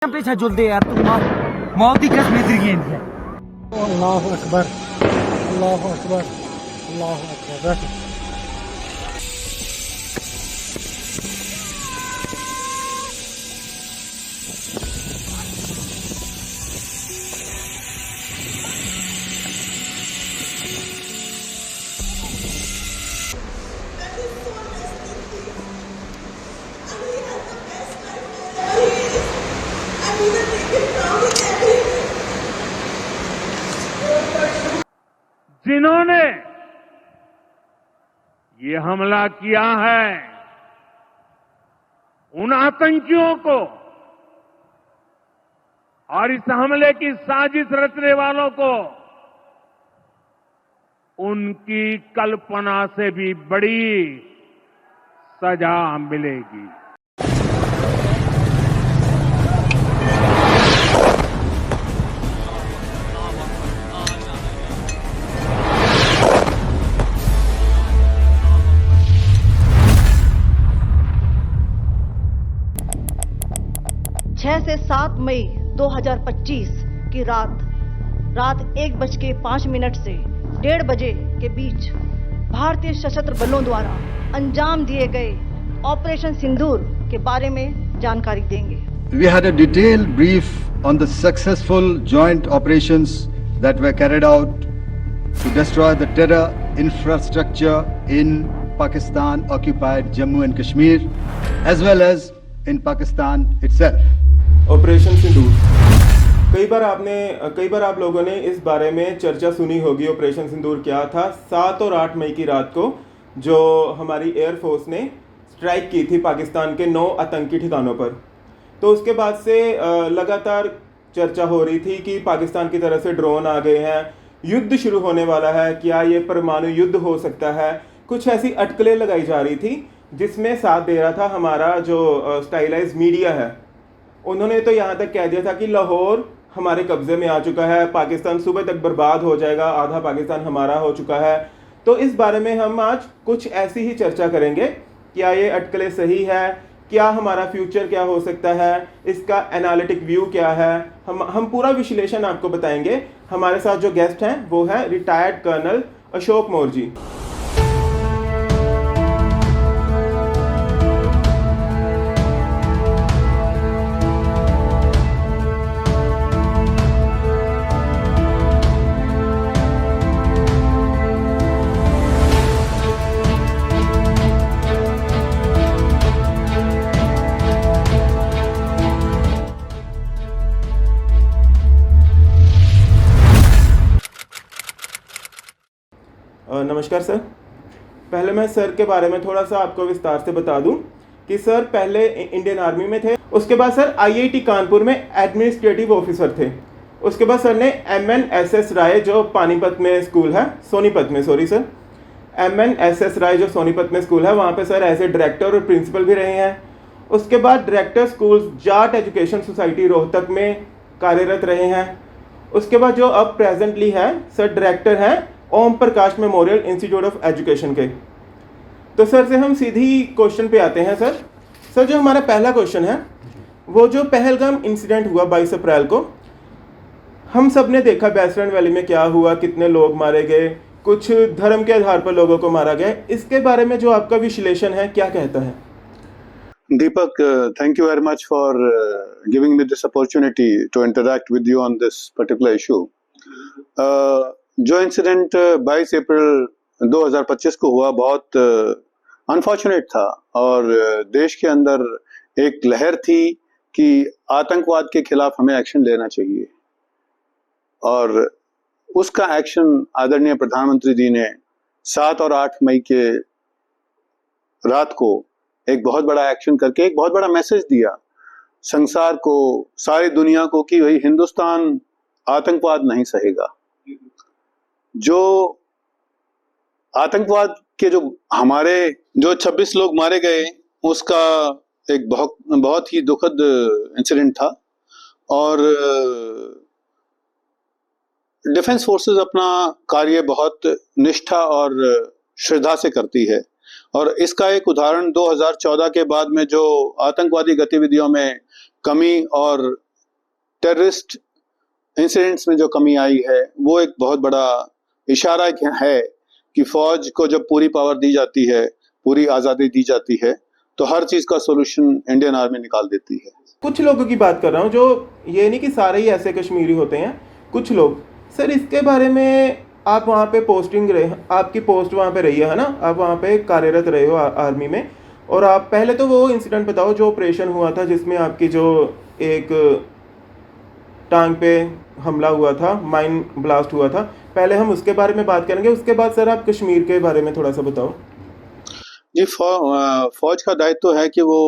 पीछे जुल दे यार तू मौत की कसम गेंद है। अल्लाह अकबर अल्लाह अकबर अल्लाह अकबर। जिन्होंने ये हमला किया है उन आतंकियों को और इस हमले की साजिश रचने वालों को उनकी कल्पना से भी बड़ी सजा मिलेगी। छह से 7 मई 2025 की रात 1:05 से 1:30 बजे के बीच भारतीय सशस्त्र बलों द्वारा अंजाम दिए गए ऑपरेशन सिंदूर के बारे में जानकारी देंगे। We had a detailed brief on the successful joint operations that were carried out to destroy the terror infrastructure in Pakistan occupied Jammu and Kashmir as well as in Pakistan itself. Operation Sindoor कई बार आप लोगों ने इस बारे में चर्चा सुनी होगी। ऑपरेशन सिंदूर क्या था? 7 और 8 मई की रात को जो हमारी एयरफोर्स ने स्ट्राइक की थी पाकिस्तान के 9 आतंकी ठिकानों पर, तो उसके बाद से लगातार चर्चा हो रही थी कि पाकिस्तान की तरफ से ड्रोन आ गए हैं, युद्ध शुरू होने वाला है, क्या ये परमाणु युद्ध हो सकता है। कुछ ऐसी अटकलें लगाई जा रही थी जिसमें साथ दे रहा था हमारा जो स्टाइलाइज्ड मीडिया है। उन्होंने तो यहाँ तक कह दिया था कि लाहौर हमारे कब्जे में आ चुका है, पाकिस्तान सुबह तक बर्बाद हो जाएगा, आधा पाकिस्तान हमारा हो चुका है। तो इस बारे में हम आज कुछ ऐसी ही चर्चा करेंगे। क्या ये अटकलें सही है? क्या हमारा फ्यूचर क्या हो सकता है? इसका एनालिटिक व्यू क्या है? हम पूरा विश्लेषण आपको बताएंगे। हमारे साथ जो गेस्ट हैं वो है रिटायर्ड कर्नल अशोक मौर्य जी। नमस्कार सर। पहले मैं सर के बारे में थोड़ा सा आपको विस्तार से बता दूं कि सर पहले इंडियन आर्मी में थे, उसके बाद सर आईआईटी कानपुर में एडमिनिस्ट्रेटिव ऑफिसर थे। उसके बाद सर ने MNSS राय जो पानीपत में स्कूल है, सोनीपत में सॉरी सर, MNSS राय जो सोनीपत में स्कूल है वहाँ पे सर एज ए डायरेक्टर और प्रिंसिपल भी रहे हैं। उसके बाद director school Jat education society Rohtak में कार्यरत रहे हैं। उसके बाद जो अब प्रेजेंटली है सर डायरेक्टर हैं Om Prakash memorial institute of education के। तो सर से हम सीधी क्वेश्चन पे आते हैं। सर जो हमारा पहला क्वेश्चन है वो जो पहलगाम इंसिडेंट हुआ 22 अप्रैल को, हम सब ने देखा बैसरन वैली में क्या हुआ, कितने लोग मारे गए, कुछ धर्म के आधार पर लोगों को मारा गया। इसके बारे में जो आपका विश्लेषण है क्या कहता है? Deepak, thank you very much for giving me this opportunity to interact with you on this particular issue. जो इंसिडेंट 22 अप्रैल 2025 को हुआ बहुत अनफॉर्चुनेट था और देश के अंदर एक लहर थी कि आतंकवाद के खिलाफ हमें एक्शन लेना चाहिए, और उसका एक्शन आदरणीय प्रधानमंत्री जी ने 7 और 8 मई के रात को एक बहुत बड़ा एक्शन करके एक बहुत बड़ा मैसेज दिया संसार को, सारी दुनिया को कि भाई हिंदुस्तान आतंकवाद नहीं सहेगा। जो आतंकवाद के जो 26 लोग मारे गए उसका एक बहुत ही दुखद इंसिडेंट था, और डिफेंस फोर्सेस अपना कार्य बहुत निष्ठा और श्रद्धा से करती है, और इसका एक उदाहरण 2014 के बाद में जो आतंकवादी गतिविधियों में कमी और टेररिस्ट इंसिडेंट्स में जो कमी आई है वो एक बहुत बड़ा इशारा है कि फौज को जब पूरी पावर दी जाती है, पूरी आज़ादी दी जाती है, तो हर चीज़ का सोल्यूशन इंडियन आर्मी निकाल देती है। कुछ लोगों की बात कर रहा हूँ, जो ये नहीं कि सारे ही ऐसे कश्मीरी होते हैं, कुछ लोग। सर इसके बारे में, आप वहाँ पे पोस्टिंग रहे, आपकी पोस्ट वहाँ पे रही है ना, आप वहाँ पे कार्यरत रहे हो आर्मी में, और आप पहले तो वो इंसिडेंट बताओ जो ऑपरेशन हुआ था जिसमें आपकी जो एक टांग पे हमला हुआ था, माइन ब्लास्ट हुआ था, पहले हम उसके बारे में बात करेंगे। उसके बाद सर आप कश्मीर के बारे में थोड़ा सा बताओ। जी, फौज का दायित्व है कि वो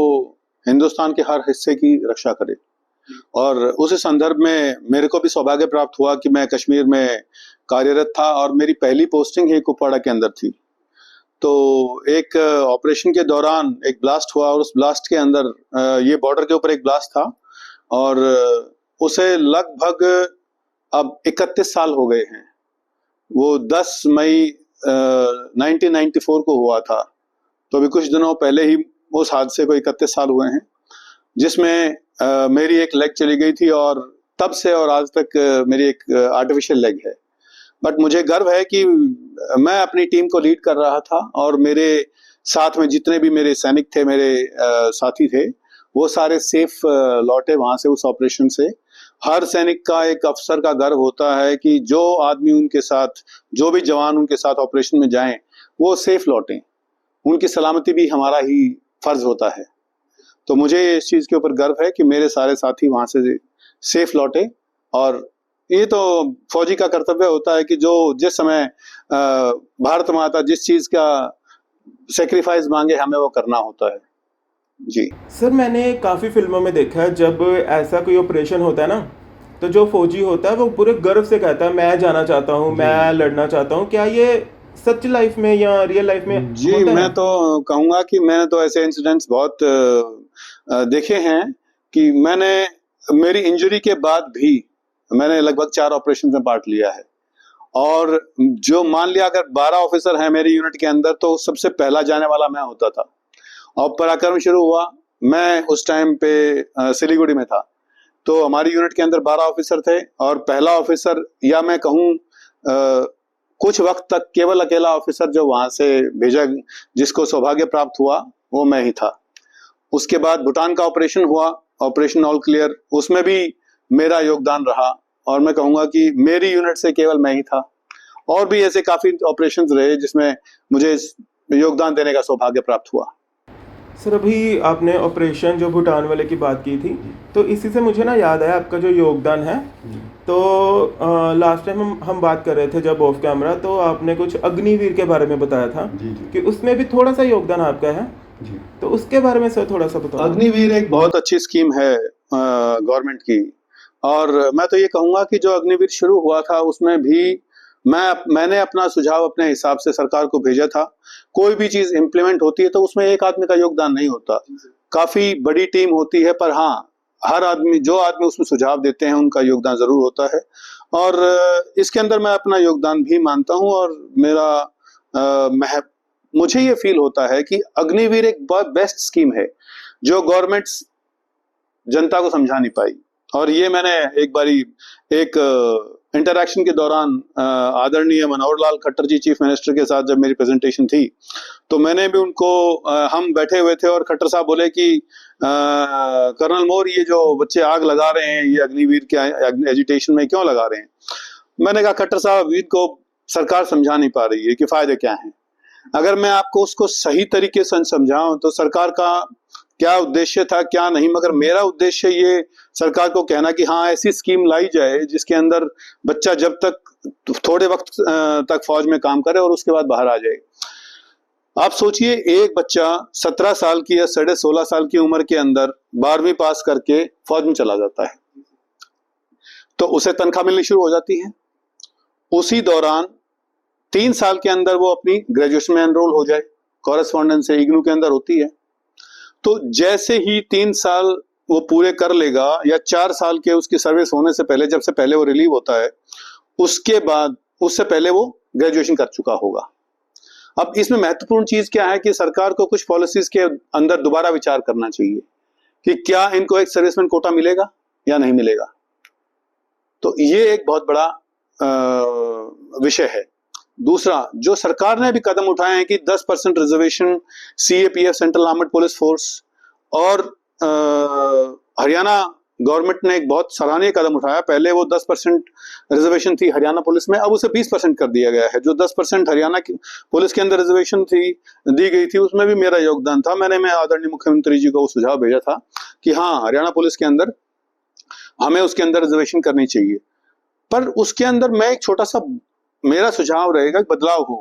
हिंदुस्तान के हर हिस्से की रक्षा करे, और उस संदर्भ में मेरे को भी सौभाग्य प्राप्त हुआ कि मैं कश्मीर में कार्यरत था और मेरी पहली पोस्टिंग ही कुपवाड़ा के अंदर थी। तो एक ऑपरेशन के दौरान एक ब्लास्ट हुआ और उस ब्लास्ट के अंदर ये बॉर्डर के ऊपर एक ब्लास्ट था और उसे लगभग अब 31 साल हो गए हैं। वो 10 मई 1994 को हुआ था, तो अभी कुछ दिनों पहले ही उस हादसे को 31 साल हुए हैं, जिसमें मेरी एक लेग चली गई थी और तब से और आज तक मेरी एक आर्टिफिशियल लेग है। बट मुझे गर्व है कि मैं अपनी टीम को लीड कर रहा था और मेरे साथ में जितने भी मेरे सैनिक थे, मेरे साथी थे, वो सारे सेफ लौटे वहां से, उस ऑपरेशन से। हर सैनिक का, एक अफसर का गर्व होता है कि जो आदमी उनके साथ, जो भी जवान उनके साथ ऑपरेशन में जाएं, वो सेफ लौटें। उनकी सलामती भी हमारा ही फर्ज होता है। तो मुझे इस चीज के ऊपर गर्व है कि मेरे सारे साथी वहां से सेफ लौटे, और ये तो फौजी का कर्तव्य होता है कि जो जिस समय भारत माता जिस चीज का सेक्रीफाइस मांगे, हमें वो करना होता है। जी सर, मैंने काफ़ी फिल्मों में देखा है जब ऐसा कोई ऑपरेशन होता है ना, तो जो फौजी होता है वो पूरे गर्व से कहता है मैं जाना चाहता हूँ, मैं लड़ना चाहता हूँ। क्या ये सच लाइफ में या रियल लाइफ में जी होता मैं है? तो कहूंगा कि मैंने तो ऐसे इंसिडेंट्स बहुत देखे हैं कि मेरी इंजरी के बाद भी मैंने लगभग 4 ऑपरेशन में पार्ट लिया है। और जो मान लिया अगर 12 ऑफिसर हैं मेरी यूनिट के अंदर, तो सबसे पहला जाने वाला मैं होता था। और पराक्रम शुरू हुआ, मैं उस टाइम पे सिलीगुड़ी में था, तो हमारी यूनिट के अंदर 12 ऑफिसर थे और पहला ऑफिसर, या मैं कहूँ कुछ वक्त तक केवल अकेला ऑफिसर जो वहां से भेजा, जिसको सौभाग्य प्राप्त हुआ, वो मैं ही था। उसके बाद भूटान का ऑपरेशन हुआ, ऑपरेशन ऑल क्लियर, उसमें भी मेरा योगदान रहा और मैं कहूंगा कि मेरी यूनिट से केवल मैं ही था। और भी ऐसे काफी ऑपरेशंस रहे जिसमें मुझे योगदान देने का सौभाग्य प्राप्त हुआ। सर, अभी आपने ऑपरेशन जो भूटान वाले की बात की थी, तो इसी से मुझे ना याद आया आपका जो योगदान है। तो लास्ट टाइम हम बात कर रहे थे जब ऑफ कैमरा, तो आपने कुछ अग्निवीर के बारे में बताया था कि उसमें भी थोड़ा सा योगदान आपका है। तो उसके बारे में सर थोड़ा सा बताओ। अग्निवीर एक बहुत अच्छी स्कीम है गवर्नमेंट की, और मैं तो ये कहूंगा कि जो अग्निवीर शुरू हुआ था उसमें भी मैंने अपना सुझाव अपने हिसाब से सरकार को भेजा था। कोई भी चीज इम्प्लीमेंट होती है तो उसमें एक आदमी का योगदान नहीं होता, काफी बड़ी टीम होती है, पर हाँ, हर आदमी, जो आदमी उसमें सुझाव देते हैं, उनका योगदान जरूर होता है। और इसके अंदर मैं अपना योगदान भी मानता हूँ, और मुझे ये फील होता है कि अग्निवीर एक बहुत बेस्ट स्कीम है जो गवर्नमेंट जनता को समझा नहीं पाई। और ये मैंने एक बारी एक इंटरैक्शन के दौरान आदरणीय मनोहर लाल खट्टर जी चीफ मिनिस्टर के साथ जब मेरी प्रेजेंटेशन थी, तो मैंने भी उनको, हम बैठे हुए थे और खट्टर साहब बोले कि कर्नल मोर, ये जो बच्चे आग लगा रहे हैं, ये अग्निवीर के एजिटेशन में क्यों लगा रहे हैं? मैंने कहा खट्टर साहब, इनको सरकार समझा नहीं पा रही है कि फायदे क्या हैं। अगर मैं आपको उसको सही तरीके से समझाऊं तो सरकार का क्या उद्देश्य था क्या नहीं, मगर मेरा उद्देश्य ये सरकार को कहना कि हाँ, ऐसी स्कीम लाई जाए जिसके अंदर बच्चा जब तक थोड़े वक्त तक फौज में काम करे और उसके बाद बाहर आ जाए। आप सोचिए, एक बच्चा 17 साल की या 16.5 साल की उम्र के अंदर 12वीं पास करके फौज में चला जाता है, तो उसे तनख्वाह मिलनी शुरू हो जाती है। उसी दौरान 3 साल के अंदर वो अपनी ग्रेजुएशन में एनरोल हो जाए, कॉरेस्पॉन्डेंस से इग्नू के अंदर होती है। तो जैसे ही 3 साल वो पूरे कर लेगा, या 4 साल के उसकी सर्विस होने से पहले, जब से पहले वो रिलीव होता है, उसके बाद, उससे पहले वो ग्रेजुएशन कर चुका होगा। अब इसमें महत्वपूर्ण चीज क्या है कि सरकार को कुछ पॉलिसीज के अंदर दोबारा विचार करना चाहिए कि क्या इनको एक सर्विसमैन कोटा मिलेगा या नहीं मिलेगा। तो ये एक बहुत बड़ा विषय है। दूसरा, जो सरकार ने भी कदम उठाए हैं कि 10% reservation CAPF, central armed police force, और हरियाणा गवर्नमेंट ने एक बहुत सराहनीय कदम उठाया। पहले वो 10% रिजर्वेशन थी हरियाणा पुलिस में, अब उसे 20% कर दिया गया है। जो 10% हरियाणा की पुलिस के अंदर रिजर्वेशन थी, दी गई थी, उसमें भी मेरा योगदान था। मैं आदरणीय मुख्यमंत्री जी को वो सुझाव भेजा था कि हाँ, हरियाणा पुलिस के अंदर हमें उसके अंदर रिजर्वेशन करनी चाहिए। पर उसके अंदर मैं एक छोटा सा मेरा सुझाव रहेगा कि बदलाव हो।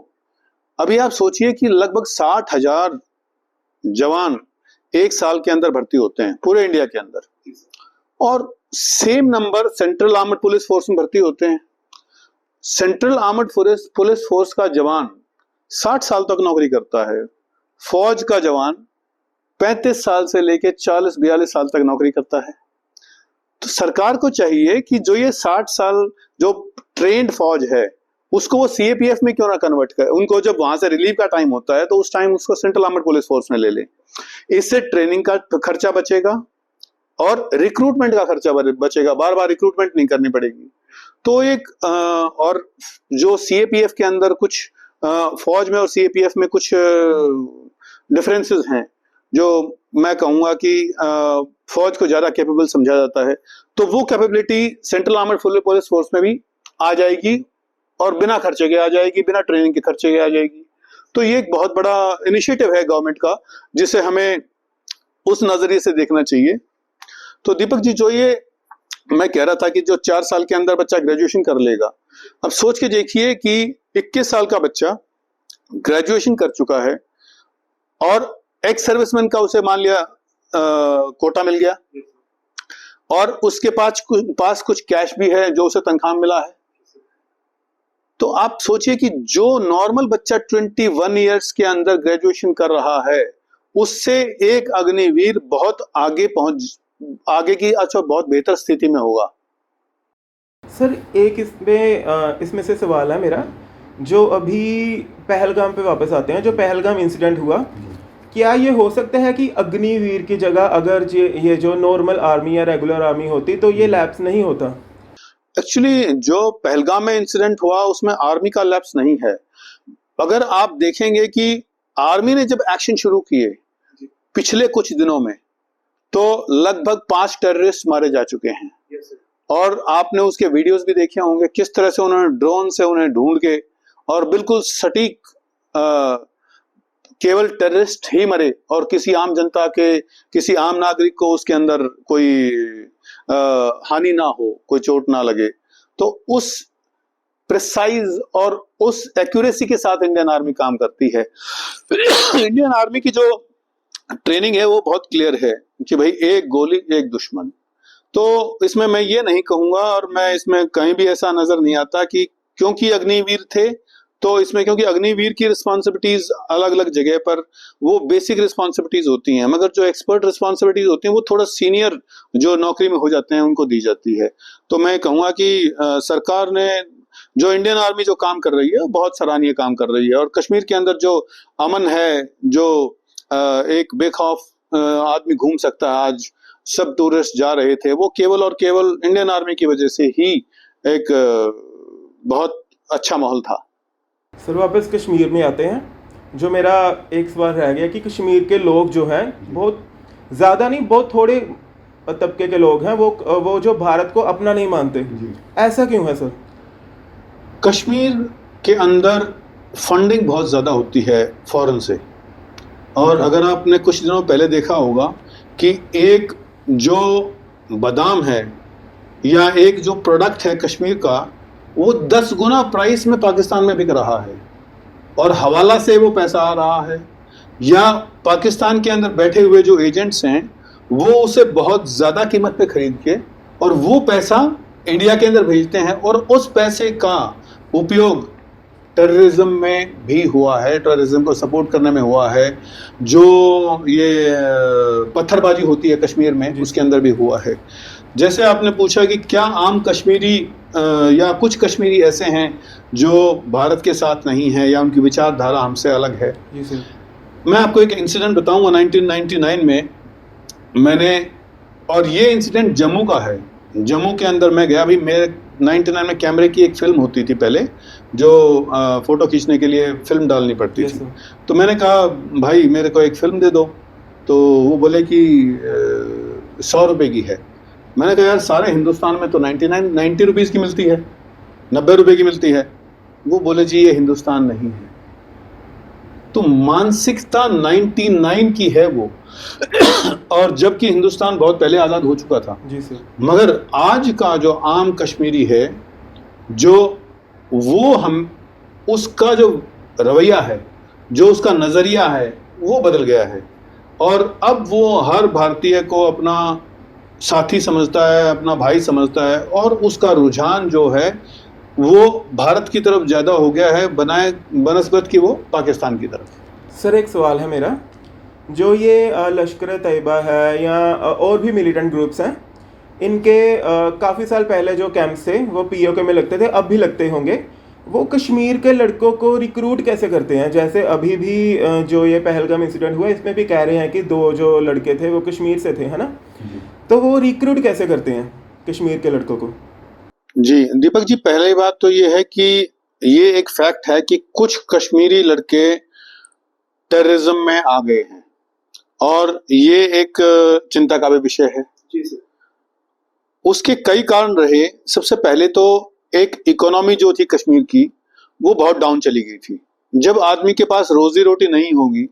अभी आप सोचिए कि लगभग 60,000 जवान एक साल के अंदर भर्ती होते हैं पूरे इंडिया के अंदर, और same number central armed police force में भर्ती होते हैं। सेंट्रल आर्मड पुलिस फोर्स का जवान 60 साल तक नौकरी करता है, फौज का जवान 35 साल से लेकर 40-42 साल तक नौकरी करता है। तो सरकार को चाहिए कि जो ये 60 साल जो ट्रेंड फौज है उसको वो सीएपीएफ में क्यों ना कन्वर्ट करे। उनको जब वहां से रिलीव का टाइम होता है तो उस टाइम उसको सेंट्रल आर्मड पुलिस फोर्स में ले ले। इससे ट्रेनिंग का खर्चा बचेगा और रिक्रूटमेंट का खर्चा बचेगा, बार बार रिक्रूटमेंट नहीं करनी पड़ेगी। तो एक और जो सीएपीएफ के अंदर कुछ फौज में और सीएपीएफ में कुछ डिफरेंसेस हैं जो मैं कहूंगा कि फौज को ज्यादा कैपेबल समझा जाता है, तो वो capability central armed police force में भी आ जाएगी और बिना खर्चे के आ जाएगी, बिना ट्रेनिंग के खर्चे के आ जाएगी। तो ये एक बहुत बड़ा इनिशिएटिव है गवर्नमेंट का, जिसे हमें उस नजरिए से देखना चाहिए। तो दीपक जी, जो ये मैं कह रहा था कि जो 4 साल के अंदर बच्चा ग्रेजुएशन कर लेगा, अब सोच के देखिए कि 21 साल का बच्चा ग्रेजुएशन कर चुका है और एक्स सर्विसमैन का उसे मान लिया कोटा मिल गया, और उसके पास कुछ कैश भी है जो उसे तनख्वाह मिला है। तो आप सोचिए कि जो नॉर्मल बच्चा 21 इयर्स के अंदर ग्रेजुएशन कर रहा है, उससे एक अग्निवीर बहुत आगे की बहुत बेहतर स्थिति में होगा। सर, एक इसमें से सवाल है मेरा, जो अभी पहलगाम पे वापस आते हैं, जो पहलगाम इंसिडेंट हुआ, क्या ये हो सकता है कि अग्निवीर की जगह अगर ये जो नॉर्मल आर्मी या रेगुलर आर्मी होती तो ये लैप्स नहीं होता? एक्चुअली जो पहलगाम में इंसिडेंट हुआ उसमें आर्मी का लैप्स नहीं है। अगर आप देखेंगे कि आर्मी ने जब एक्शन शुरू किए पिछले कुछ दिनों में, तो लगभग 5 टेररिस्ट मारे जा चुके हैं। और आपने उसके वीडियोस भी देखे होंगे, किस तरह से उन्होंने ड्रोन से उन्हें ढूंढ के और बिल्कुल सटीक केवल टेररिस्ट ही मरे और किसी आम जनता के, किसी आम नागरिक को उसके अंदर कोई हानि ना हो, कोई चोट ना लगे। तो उस प्रिसाइज और उस एक्यूरेसी के साथ इंडियन आर्मी काम करती है। इंडियन आर्मी की जो ट्रेनिंग है वो बहुत क्लियर है कि भाई एक गोली एक दुश्मन। तो इसमें मैं ये नहीं कहूंगा, और मैं इसमें कहीं भी ऐसा नजर नहीं आता कि क्योंकि अग्निवीर थे तो इसमें, क्योंकि अग्निवीर की रिस्पॉन्सिबिलिटीज अलग अलग जगह पर वो बेसिक रिस्पॉन्सिबिलिटीज होती हैं, मगर जो एक्सपर्ट रिस्पॉन्सिबिलिटीज होती हैं वो थोड़ा सीनियर जो नौकरी में हो जाते हैं उनको दी जाती है। तो मैं कहूँगा कि सरकार ने, जो इंडियन आर्मी जो काम कर रही है, बहुत सराहनीय काम कर रही है। और कश्मीर के अंदर जो अमन है, जो एक बेखौफ आदमी घूम सकता है, आज सब टूरिस्ट जा रहे थे, वो केवल और केवल इंडियन आर्मी की वजह से ही एक बहुत अच्छा माहौल था। सर, वापस कश्मीर में आते हैं। जो मेरा एक सवाल रह गया कि कश्मीर के लोग जो हैं, बहुत ज़्यादा नहीं, बहुत थोड़े तबके के लोग हैं, वो जो भारत को अपना नहीं मानते। ऐसा क्यों है सर? कश्मीर के अंदर फंडिंग बहुत ज़्यादा होती है फॉरेन से, और अगर आपने कुछ दिनों पहले देखा होगा कि एक जो बादाम है या एक जो प्रोडक्ट है कश्मीर का, वो 10 गुना प्राइस में पाकिस्तान में बिक रहा है, और हवाला से वो पैसा आ रहा है, या पाकिस्तान के अंदर बैठे हुए जो एजेंट्स हैं वो उसे बहुत ज़्यादा कीमत पे खरीद के और वो पैसा इंडिया के अंदर भेजते हैं, और उस पैसे का उपयोग टेररिज्म में भी हुआ है, टेररिज्म को सपोर्ट करने में हुआ है। जो ये पत्थरबाजी होती है कश्मीर में, उसके अंदर भी हुआ है। जैसे आपने पूछा कि क्या आम कश्मीरी या कुछ कश्मीरी ऐसे हैं जो भारत के साथ नहीं हैं या उनकी विचारधारा हमसे अलग है। मैं आपको एक इंसिडेंट बताऊंगा 1999 में मैंने, और ये इंसिडेंट जम्मू का है, जम्मू के अंदर मैं गया, अभी मेरे 99 में कैमरे की एक फिल्म होती थी पहले, जो फोटो खींचने के लिए फिल्म डालनी पड़ती Yes, थी। sir. तो मैंने कहा भाई मेरे को एक फिल्म दे दो, तो वो बोले कि 100 रुपए की है। मैंने कहा यार सारे हिंदुस्तान में तो 90 रुपीज़ की मिलती है, 90 रुपए की मिलती है। वो बोले जी ये हिंदुस्तान नहीं है। तो मानसिकता 99 की है वो और जबकि हिंदुस्तान बहुत पहले आज़ाद हो चुका था। जी सर। मगर आज का जो आम कश्मीरी है, जो वो हम उसका जो रवैया है, जो उसका नज़रिया है, वो बदल गया है और अब वो हर भारतीय को अपना साथी समझता है, अपना भाई समझता है और उसका रुझान जो है वो भारत की तरफ ज़्यादा हो गया है बनाए बनस्बत की वो पाकिस्तान की तरफ। सर एक सवाल है मेरा, जो ये लश्कर तैयबा है या और भी मिलिटेंट ग्रुप्स हैं, इनके काफ़ी साल पहले जो कैंप्स थे वो पीओके में लगते थे, अब भी लगते होंगे। वो कश्मीर के लड़कों को रिक्रूट कैसे करते हैं? जैसे अभी भी जो ये पहलगाम इंसिडेंट हुआ इसमें भी कह रहे हैं कि 2 जो लड़के थे वो कश्मीर से थे, है ना? तो वो रिक्रूट कैसे करते हैं कश्मीर के लड़कों को? जी दीपक जी, पहली बात तो ये है कि ये एक फैक्ट है कि कुछ कश्मीरी लड़के टेररिज्म में आ गए हैं और ये एक चिंता का भी विषय है। जी सर। उसके कई कारण रहे। सबसे पहले तो एक इकोनॉमी जो थी कश्मीर की वो बहुत डाउन चली गई थी। जब आदमी के पास रोजी रोटी नहीं होगी,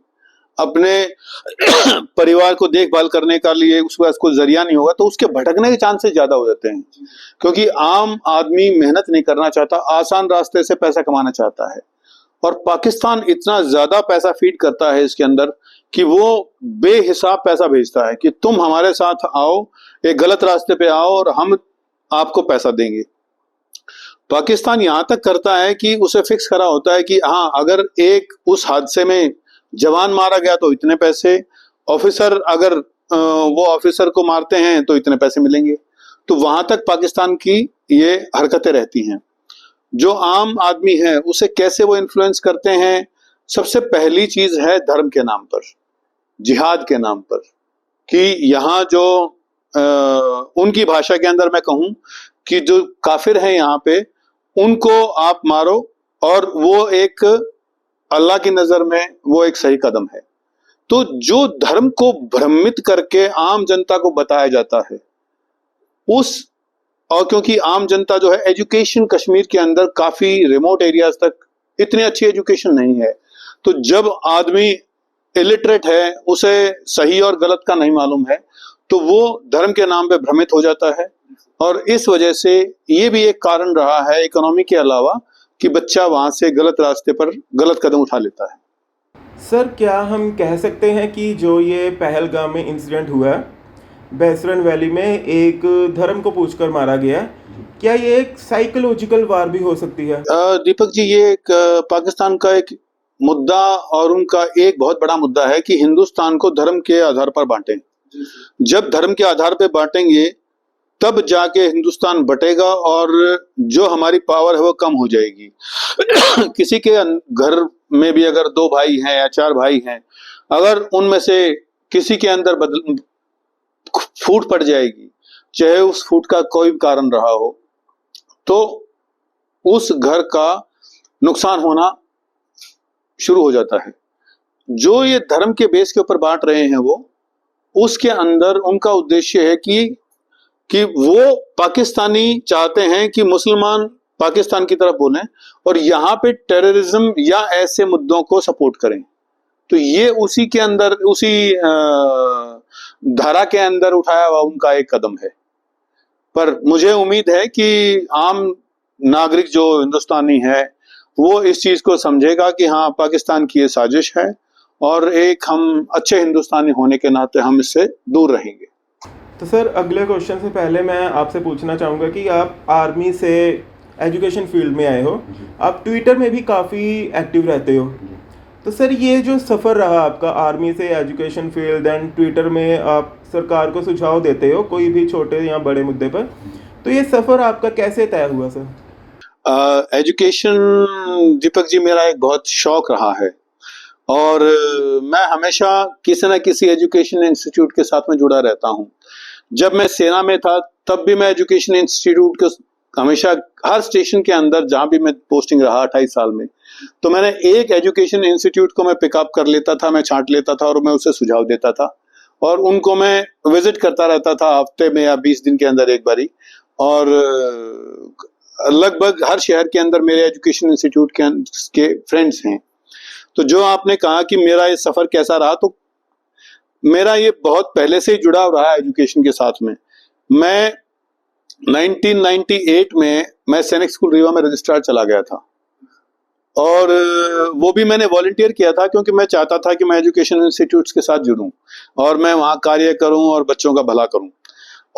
अपने परिवार को देखभाल करने का लिए उसके पास कोई जरिया नहीं होगा, तो उसके भटकने के चांसेस ज्यादा हो जाते हैं, क्योंकि आम आदमी मेहनत नहीं करना चाहता, आसान रास्ते से पैसा कमाना चाहता है। और पाकिस्तान इतना ज्यादा पैसा फीड करता है इसके अंदर कि वो बेहिसाब पैसा भेजता है कि तुम हमारे साथ आओ, एक गलत रास्ते पे आओ और हम आपको पैसा देंगे। पाकिस्तान यहां तक करता है कि उसे फिक्स करा होता है कि हाँ, अगर एक उस हादसे में जवान मारा गया तो इतने पैसे, ऑफिसर अगर वो ऑफिसर को मारते हैं तो इतने पैसे मिलेंगे। तो वहां तक पाकिस्तान की ये हरकतें रहती हैं। जो आम आदमी है उसे कैसे वो इन्फ्लुएंस करते हैं? सबसे पहली चीज है धर्म के नाम पर, जिहाद के नाम पर, कि यहाँ जो उनकी भाषा के अंदर मैं कहूं कि जो काफिर हैं यहाँ पे, उनको आप मारो, और वो एक अल्लाह की नजर में वो एक सही कदम है। तो जो धर्म को भ्रमित करके आम जनता को बताया जाता है और क्योंकि आम जनता जो है, एजुकेशन कश्मीर के अंदर काफी रिमोट एरियाज तक इतनी अच्छी एजुकेशन नहीं है, तो जब आदमी इलिटरेट है, उसे सही और गलत का नहीं मालूम है, तो वो धर्म के नाम पे भ्रमित हो जाता है। और इस वजह से ये भी एक कारण रहा है इकोनॉमी के अलावा कि बच्चा वहां से गलत रास्ते पर गलत कदम उठा लेता है। सर क्या हम कह सकते हैं कि जो ये पहलगाम में इंसिडेंट हुआ है, बेसरन वैली में एक धर्म को पूछकर मारा गया, क्या ये एक साइकोलॉजिकल वार भी हो सकती है? दीपक जी, ये एक पाकिस्तान का एक मुद्दा और उनका एक बहुत बड़ा मुद्दा है कि हिंदुस्तान को धर्म के आधार पर बांटें। जब धर्म के आधार पर बांटेंगे तब जाके हिंदुस्तान बटेगा और जो हमारी पावर है वो कम हो जाएगी। किसी के घर में भी अगर 2 भाई हैं या 4 भाई हैं, अगर उनमें से किसी के अंदर फूट पड़ जाएगी, चाहे उस फूट का कोई कारण रहा हो, तो उस घर का नुकसान होना शुरू हो जाता है। जो ये धर्म के बेस के ऊपर बांट रहे हैं वो, उसके अंदर उनका उद्देश्य है कि वो पाकिस्तानी चाहते हैं कि मुसलमान पाकिस्तान की तरफ बोलें और यहाँ पे टेररिज्म या ऐसे मुद्दों को सपोर्ट करें। तो ये उसी के अंदर, उसी धारा के अंदर उठाया हुआ उनका एक कदम है। पर मुझे उम्मीद है कि आम नागरिक जो हिंदुस्तानी है वो इस चीज को समझेगा कि हाँ, पाकिस्तान की ये साजिश है और एक हम अच्छे हिंदुस्तानी होने के नाते हम इससे दूर रहेंगे। तो सर अगले क्वेश्चन से पहले मैं आपसे पूछना चाहूँगा कि आप आर्मी से एजुकेशन फील्ड में आए हो, आप ट्विटर में भी काफ़ी एक्टिव रहते हो, तो सर ये जो सफ़र रहा आपका आर्मी से एजुकेशन फील्ड एंड ट्विटर में आप सरकार को सुझाव देते हो कोई भी छोटे या बड़े मुद्दे पर, तो ये सफ़र आपका कैसे तय हुआ सर? एजुकेशन दीपक जी मेरा एक बहुत शौक रहा है और मैं हमेशा किसी न किसी एजुकेशन इंस्टीट्यूट के साथ में जुड़ा रहता हूँ। जब मैं सेना में था तब भी मैं एजुकेशन इंस्टीट्यूट को हमेशा हर स्टेशन के अंदर जहां भी मैं पोस्टिंग रहा 28 साल में, तो मैंने एक एजुकेशन इंस्टीट्यूट को मैं पिकअप कर लेता था, मैं छांट लेता था और मैं उसे सुझाव देता था और उनको मैं विजिट करता रहता था हफ्ते में या 20 दिन के अंदर एक बारी। और लगभग हर शहर के अंदर मेरे एजुकेशन इंस्टीट्यूट के फ्रेंड्स हैं। तो जो आपने कहा कि मेरा ये सफर कैसा रहा, तो मेरा ये बहुत पहले से ही जुड़ाव रहा है एजुकेशन के साथ में। मैं 1998 में मैं सैनिक स्कूल रीवा में रजिस्ट्रार चला गया था और वो भी मैंने वॉलंटियर किया था क्योंकि मैं चाहता था कि मैं एजुकेशन इंस्टीट्यूट्स के साथ जुड़ूं और मैं वहां कार्य करूं और बच्चों का भला करूं।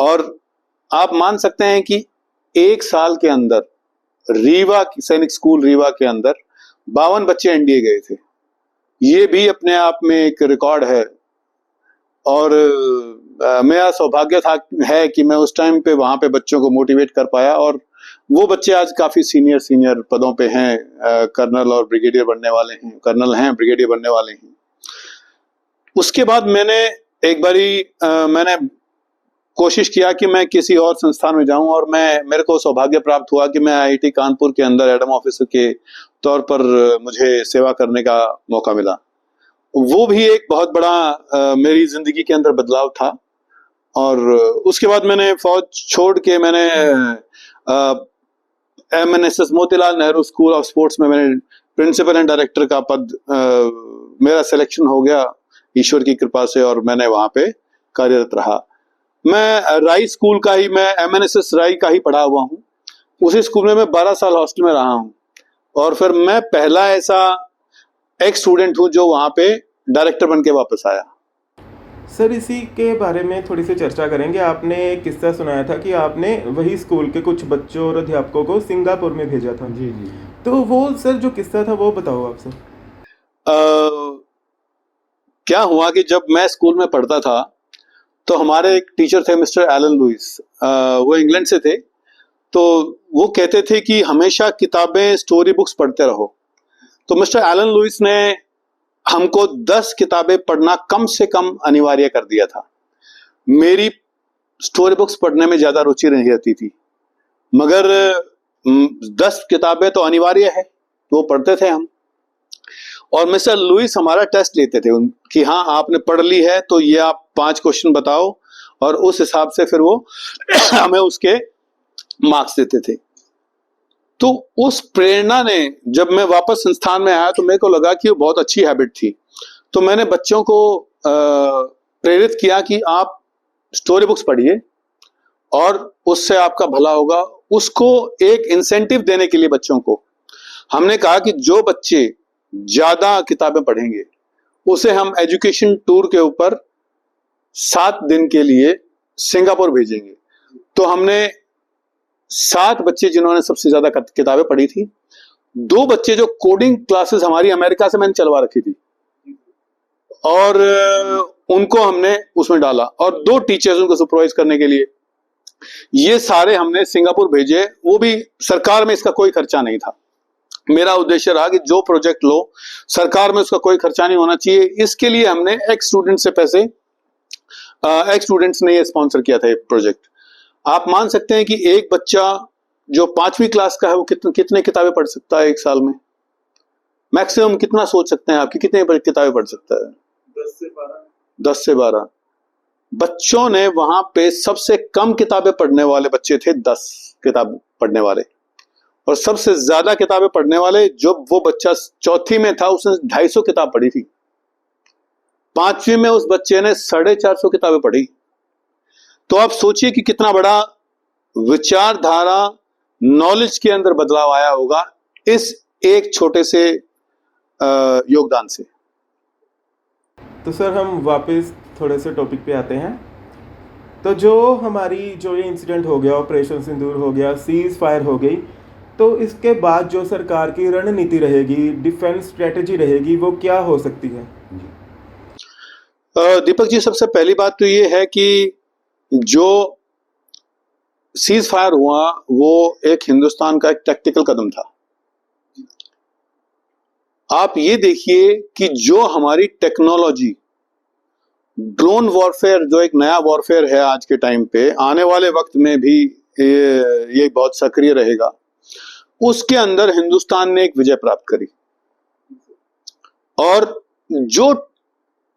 और आप मान सकते हैं कि एक साल के अंदर रीवा सैनिक स्कूल रीवा के अंदर 52 बच्चे एनडीए गए थे। ये भी अपने आप में एक रिकॉर्ड है और मेरा सौभाग्य है कि मैं उस टाइम पे वहां पे बच्चों को मोटिवेट कर पाया और वो बच्चे आज काफी सीनियर पदों पे हैं, कर्नल और ब्रिगेडियर बनने वाले हैं, कर्नल हैं, ब्रिगेडियर बनने वाले हैं। उसके बाद मैंने एक बारी मैंने कोशिश किया कि मैं किसी और संस्थान में जाऊं और मेरे को सौभाग्य प्राप्त हुआ कि मैं आईआईटी कानपुर के अंदर एडम ऑफिसर के तौर पर मुझे सेवा करने का मौका मिला। वो भी एक बहुत बड़ा मेरी जिंदगी के अंदर बदलाव था। और उसके बाद मैंने फौज छोड़ के मैंने MNSS Motilal Nehru school of sports में मैंने प्रिंसिपल एंड डायरेक्टर का पद मेरा सिलेक्शन हो गया ईश्वर की कृपा से और मैंने वहां पे कार्यरत रहा। मैं राई स्कूल का ही, मैं MNSS राई का ही पढ़ा हुआ हूँ। उसी स्कूल में मैं 12 साल हॉस्टल में रहा हूँ और फिर मैं पहला ऐसा एक स्टूडेंट हूँ जो वहां पे डायरेक्टर बन के वापस आया। सर इसी के बारे में थोड़ी सी चर्चा करेंगे। आपने एक किस्सा सुनाया था कि आपने वही स्कूल के कुछ बच्चों और अध्यापकों को सिंगापुर में भेजा था। जी जी। तो वो सर जो किस्सा था वो बताओ आप सर। क्या हुआ कि जब मैं स्कूल में पढ़ता था तो हमारे एक टीचर थे मिस्टर एलन लुइस, वो इंग्लैंड से थे। तो वो कहते थे कि हमेशा किताबें, स्टोरी बुक्स पढ़ते रहो। तो मिस्टर एलन लुइस ने हमको 10 किताबें पढ़ना कम से कम अनिवार्य कर दिया था। मेरी स्टोरी बुक्स पढ़ने में ज्यादा रुचि नहीं रहती थी, मगर 10 किताबें तो अनिवार्य है, वो पढ़ते थे हम। और मिस्टर लुइस हमारा टेस्ट लेते थे कि हाँ आपने पढ़ ली है तो ये आप 5 क्वेश्चन बताओ और उस हिसाब से फिर वो हमें उसके मार्क्स देते थे। तो उस प्रेरणा ने, जब मैं वापस संस्थान में आया तो मेरे को लगा कि वो बहुत अच्छी हैबिट थी। तो मैंने बच्चों को प्रेरित किया कि आप स्टोरी बुक्स पढ़िए और उससे आपका भला होगा। उसको एक इंसेंटिव देने के लिए बच्चों को हमने कहा कि जो बच्चे ज्यादा किताबें पढ़ेंगे उसे हम एजुकेशन टूर के ऊपर 7 दिन के लिए सिंगापुर भेजेंगे। तो हमने 7 बच्चे जिन्होंने सबसे ज्यादा किताबें पढ़ी थी, 2 बच्चे जो कोडिंग क्लासेस हमारी अमेरिका से मैंने चलवा रखी थी और उनको हमने उसमें डाला और 2 टीचर्स उनको सुपरवाइज करने के लिए, ये सारे हमने सिंगापुर भेजे। वो भी सरकार में इसका कोई खर्चा नहीं था। मेरा उद्देश्य रहा कि जो प्रोजेक्ट लो सरकार में उसका कोई खर्चा नहीं होना चाहिए। इसके लिए हमने एक्स स्टूडेंट्स ने ये स्पॉन्सर किया था ये प्रोजेक्ट। आप मान सकते हैं कि एक बच्चा जो 5वीं क्लास का है वो कितने किताबें पढ़ सकता है एक साल में? मैक्सिमम कितना सोच सकते हैं आपकी, कितने किताबें पढ़ सकता है? 10 से 12 बच्चों ने वहां पे सबसे कम किताबें पढ़ने वाले बच्चे थे 10 किताब पढ़ने वाले, और सबसे ज्यादा किताबें पढ़ने वाले जो वो बच्चा 4थी में था उसने 250 किताब पढ़ी थी। 5वीं में उस बच्चे ने 450 किताबें पढ़ी। तो आप सोचिए कि कितना बड़ा विचारधारा, नॉलेज के अंदर बदलाव आया होगा इस एक छोटे से योगदान से। तो सर हम वापस थोड़े से टॉपिक पे आते हैं। तो जो ये इंसिडेंट हो गया, ऑपरेशन सिंदूर हो गया, सीज फायर हो गई, तो इसके बाद जो सरकार की रणनीति रहेगी, डिफेंस स्ट्रेटेजी रहेगी, वो क्या हो सकती है? दीपक जी, सबसे पहली बात तो ये है कि जो सीज फायर हुआ वो एक हिंदुस्तान का एक टैक्टिकल कदम था। आप ये देखिए कि जो हमारी टेक्नोलॉजी ड्रोन वॉरफेयर जो एक नया वॉरफेयर है आज के टाइम पे, आने वाले वक्त में भी ये बहुत सक्रिय रहेगा। उसके अंदर हिंदुस्तान ने एक विजय प्राप्त करी और जो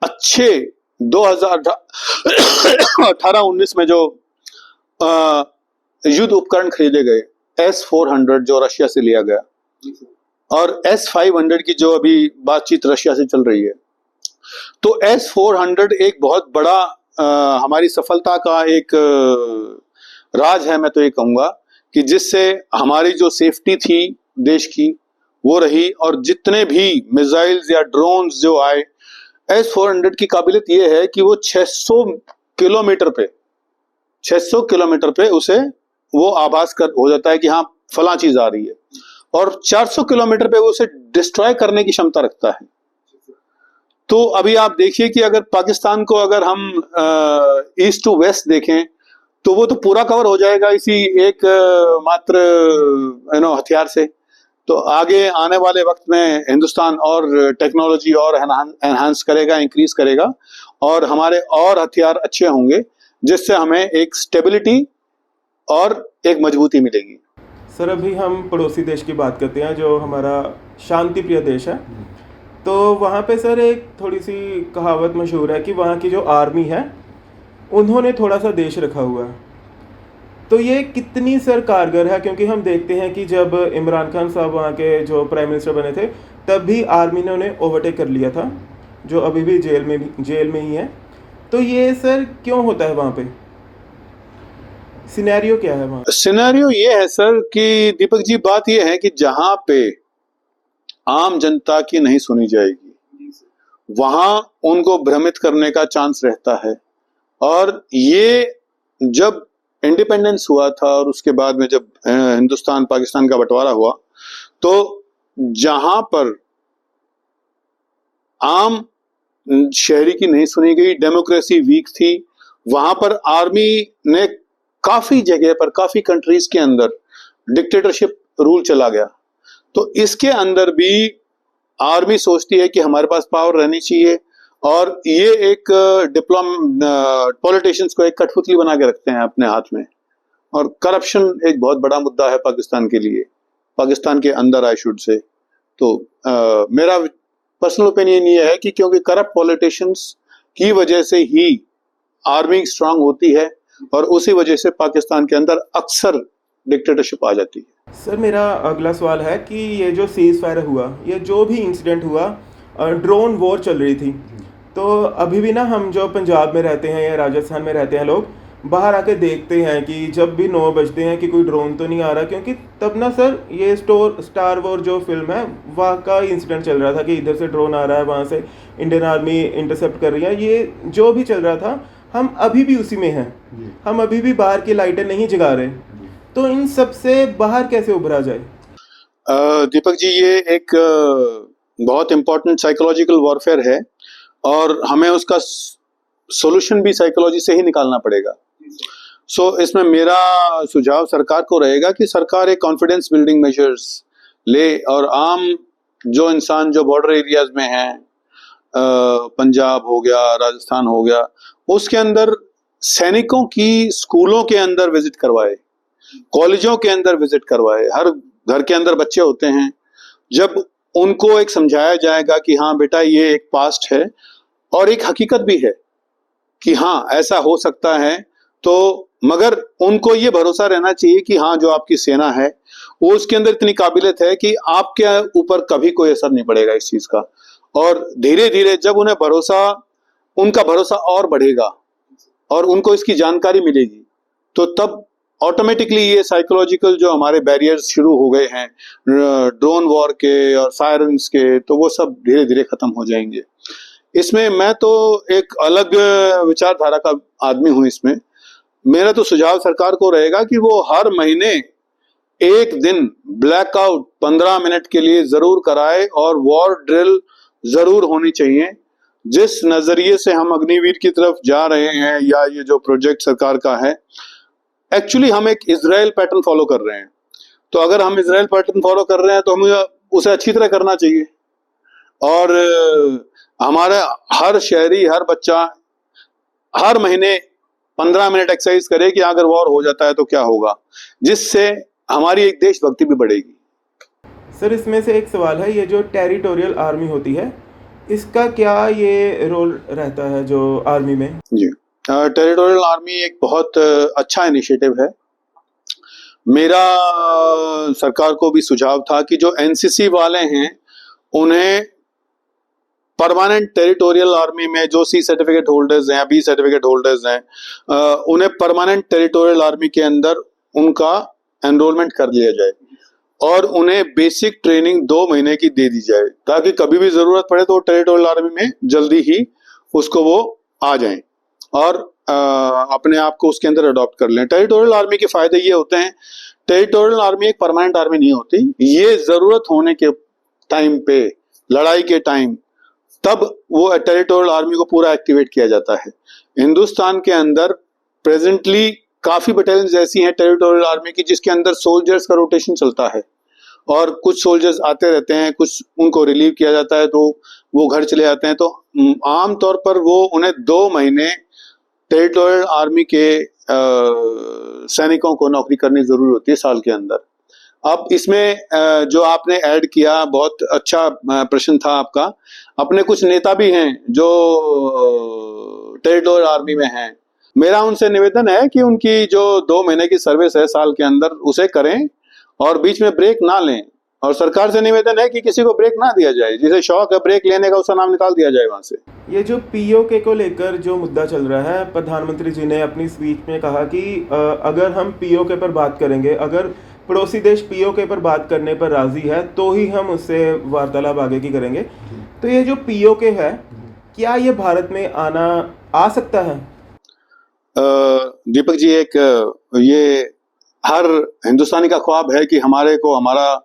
अच्छे 2018-19 में जो युद्ध उपकरण खरीदे गए, S-400 जो रशिया से लिया गया और S-500 की जो अभी बातचीत रशिया से चल रही है, तो S-400 एक बहुत बड़ा हमारी सफलता का एक राज है। मैं तो ये कहूंगा कि जिससे हमारी जो सेफ्टी थी देश की वो रही, और जितने भी मिसाइल्स या ड्रोन्स जो आए, S-400 की काबिलियत ये है कि वो 600 किलोमीटर पे उसे वो आभास हो जाता है कि हाँ फला चीज आ रही है, और 400 किलोमीटर पे वो उसे डिस्ट्रॉय करने की क्षमता रखता है। तो अभी आप देखिए कि अगर पाकिस्तान को अगर हम ईस्ट टू वेस्ट देखें तो वो तो पूरा कवर हो जाएगा इसी एक मात्र हथियार से। तो आगे आने वाले वक्त में हिंदुस्तान और टेक्नोलॉजी और एनहांस करेगा, इंक्रीज करेगा, और हमारे और हथियार अच्छे होंगे, जिससे हमें एक स्टेबिलिटी और एक मजबूती मिलेगी। सर, अभी हम पड़ोसी देश की बात करते हैं जो हमारा शांति प्रिय देश है। तो वहाँ पे सर एक थोड़ी सी कहावत मशहूर है कि वहाँ की जो आर्मी है उन्होंने थोड़ा सा देश रखा हुआ है। तो ये कितनी सर कारगर है, क्योंकि हम देखते हैं कि जब इमरान खान साहब वहाँ के जो प्राइम मिनिस्टर बने थे तब भी आर्मी ने उन्हें ओवरटेक कर लिया था, जो अभी भी जेल में ही है। तो ये सर क्यों होता है वहाँ पे? सिनेरियो क्या है वहाँ? सिनेरियो ये है सर कि दीपक जी, बात ये है कि जहाँ पे आम जनता की नहीं सुनी जाएगी वहां उनको भ्रमित करने का चांस रहता है। और ये जब इंडिपेंडेंस हुआ था और उसके बाद में जब हिंदुस्तान पाकिस्तान का बंटवारा हुआ, तो जहां पर आम शहरी की नहीं सुनी गई, डेमोक्रेसी वीक थी, वहां पर आर्मी ने काफी जगह पर, काफी कंट्रीज के अंदर डिक्टेटरशिप रूल चला गया। तो इसके अंदर भी आर्मी सोचती है कि हमारे पास पावर रहनी चाहिए, और ये एक पॉलिटिशियंस को एक कठपुतली बना के रखते हैं अपने हाथ में। और करप्शन एक बहुत बड़ा मुद्दा है पाकिस्तान के लिए, पाकिस्तान के अंदर आई शुड से। तो मेरा पर्सनल ओपिनियन ये है कि क्योंकि करप्ट पॉलिटिशियंस की वजह से ही आर्मी स्ट्रांग होती है, और उसी वजह से पाकिस्तान के अंदर अक्सर डिक्टेटरशिप आ जाती है। सर, मेरा अगला सवाल है कि ये जो सीज फायर हुआ, ये जो भी इंसिडेंट हुआ, ड्रोन वॉर चल रही थी, तो अभी भी ना हम जो पंजाब में रहते हैं या राजस्थान में रहते हैं लोग बाहर आके देखते हैं कि जब भी 9 बजते हैं कि कोई ड्रोन तो नहीं आ रहा, क्योंकि तब ना सर ये स्टार वॉर जो फिल्म है वहाँ का इंसिडेंट चल रहा था कि इधर से ड्रोन आ रहा है, वहाँ से इंडियन आर्मी इंटरसेप्ट कर रही है। ये जो भी चल रहा था, हम अभी भी उसी में हैं, हम अभी भी बाहर की लाइटें नहीं जगा रहे। तो इन सब से बाहर कैसे उभरा जाए? दीपक जी, ये एक बहुत इंपॉर्टेंट साइकोलॉजिकल वॉरफेयर है, और हमें उसका सॉल्यूशन भी साइकोलॉजी से ही निकालना पड़ेगा। इसमें मेरा सुझाव सरकार को रहेगा कि सरकार एक कॉन्फिडेंस बिल्डिंग मेजर्स ले, और आम जो इंसान जो बॉर्डर एरियाज में है, पंजाब हो गया, राजस्थान हो गया, उसके अंदर सैनिकों की स्कूलों के अंदर विजिट करवाए, कॉलेजों के अंदर विजिट करवाए। हर घर के अंदर बच्चे होते हैं, जब उनको एक समझाया जाएगा कि हाँ बेटा ये एक पास्ट है और एक हकीकत भी है कि हाँ ऐसा हो सकता है, तो मगर उनको ये भरोसा रहना चाहिए कि हाँ जो आपकी सेना है वो उसके अंदर इतनी काबिलियत है कि आपके ऊपर कभी कोई असर नहीं पड़ेगा इस चीज का। और धीरे धीरे जब उन्हें उनका भरोसा और बढ़ेगा और उनको इसकी जानकारी मिलेगी, तो तब ऑटोमेटिकली ये साइकोलॉजिकल जो हमारे बैरियर्स शुरू हो गए हैं ड्रोन वॉर के और फायरिंग्स के, तो वो सब धीरे धीरे खत्म हो जाएंगे। इसमें मैं तो एक अलग विचारधारा का आदमी हूं। इसमें मेरा तो सुझाव सरकार को रहेगा कि वो हर महीने एक दिन ब्लैकआउट 15 मिनट के लिए जरूर कराए, और वॉर ड्रिल जरूर होनी चाहिए। जिस नजरिए से हम अग्निवीर की तरफ जा रहे हैं, या ये जो प्रोजेक्ट सरकार का है, एक्चुअली हम एक इजराइल पैटर्न फॉलो कर रहे हैं। तो अगर हम इजराइल पैटर्न फॉलो कर रहे हैं तो हमें उसे अच्छी तरह करना चाहिए, और हमारे हर शहरी, हर बच्चा हर महीने 15 मिनट एक्सरसाइज करे कि अगर वॉर हो जाता है तो क्या होगा, जिससे हमारी एक देशभक्ति भी बढ़ेगी। सर इसमें से एक सवाल है, ये जो टेरिटोरियल आर्मी होती है इसका क्या ये रोल रहता है जो आर्मी में? जी, टेरिटोरियल आर्मी एक बहुत अच्छा इनिशिएटिव है। मेरा सरकार को भी सुझाव था कि जो एनसीसी वाले हैं उन्हें परमानेंट टेरिटोरियल आर्मी में, जो सी सर्टिफिकेट होल्डर्स हैं, बी सर्टिफिकेट होल्डर्स हैं, उन्हें परमानेंट टेरिटोरियल आर्मी के अंदर उनका एनरोलमेंट कर लिया जाए और उन्हें बेसिक ट्रेनिंग 2 महीने की दे दी जाए, ताकि कभी भी जरूरत पड़े तो टेरिटोरियल आर्मी में जल्दी ही उसको वो आ जाएं और अपने आप को उसके अंदर अडॉप्ट कर लें। टेरिटोरियल आर्मी के फायदे ये होते हैं, टेरिटोरियल आर्मी एक परमानेंट आर्मी नहीं होती, ये जरूरत होने के टाइम पे, लड़ाई के टाइम, तब वो टेरिटोरियल आर्मी को पूरा एक्टिवेट किया जाता है। हिंदुस्तान के अंदर प्रेजेंटली काफी बटालियंस ऐसी हैं टेरिटोरियल आर्मी की जिसके अंदर सोल्जर्स का रोटेशन चलता है और कुछ सोल्जर्स आते रहते हैं, कुछ उनको रिलीव किया जाता है तो वो घर चले जाते हैं। तो आम तौर पर वो उन्हें 2 महीने टेरिटोरियल आर्मी के सैनिकों को नौकरी करनी जरूरी होती है साल के अंदर। अब इसमें जो आपने ऐड किया, बहुत अच्छा प्रश्न था आपका। अपने कुछ नेता भी हैं जो टेरिटोरियल आर्मी में हैं। मेरा उनसे निवेदन है कि उनकी जो 2 महीने की सर्विस है साल के अंदर उसे करें और बीच में ब्रेक ना लें। और सरकार से निवेदन है कि किसी को ब्रेक ना दिया जाए, जिसे शौक है ब्रेक लेने का उसका नाम निकाल दिया जाए वहां से। ये जो पीओके को लेकर जो मुद्दा चल रहा है, प्रधानमंत्री जी ने अपनी स्पीच में कहा कि अगर हम पीओके पर बात करेंगे, अगर पड़ोसी देश पीओके पर बात करने पर राजी है तो ही हम उससे वार्तालाप आगे की करेंगे। तो ये जो पीओके है, क्या ये भारत में आ सकता है? दीपक जी, एक ये हर हिंदुस्तानी का ख्वाब है कि हमारे को हमारा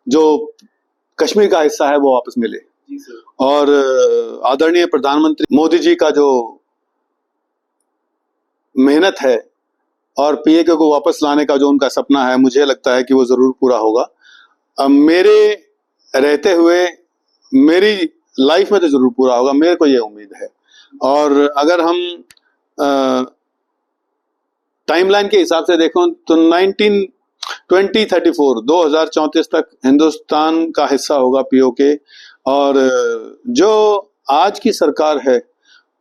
जो कश्मीर का हिस्सा है वो वापस मिले। और आदरणीय प्रधानमंत्री मोदी जी का जो मेहनत है और पीओके को वापस लाने का जो उनका सपना है, मुझे लगता है कि वो जरूर पूरा होगा। मेरे रहते हुए मेरी लाइफ में तो जरूर पूरा होगा, मेरे को ये उम्मीद है। और अगर हम टाइमलाइन के हिसाब से देखो तो 2034 तक हिंदुस्तान का हिस्सा होगा पीओके। और जो आज की सरकार है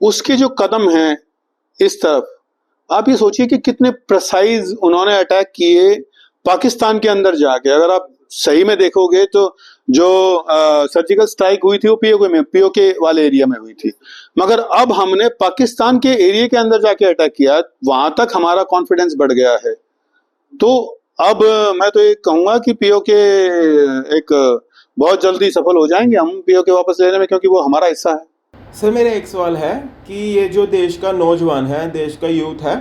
उसके जो कदम हैं इस तरफ, आप ये सोचिए कि कितने प्रिसाइज उन्होंने अटैक किए पाकिस्तान के अंदर जाके। अगर आप सही में देखोगे तो जो सर्जिकल स्ट्राइक हुई थी वो पीओके वाले एरिया में हुई थी, मगर अब हमने पाकिस्तान के एरिया के अंदर जाके अटैक किया, वहां तक हमारा कॉन्फिडेंस बढ़ गया है। तो अब मैं तो ये कहूंगा कि पीओके एक बहुत जल्दी सफल हो जाएंगे हम पीओके वापस लेने में, क्योंकि वो हमारा हिस्सा है। सर मेरा एक सवाल है कि ये जो देश का नौजवान है, देश का यूथ है,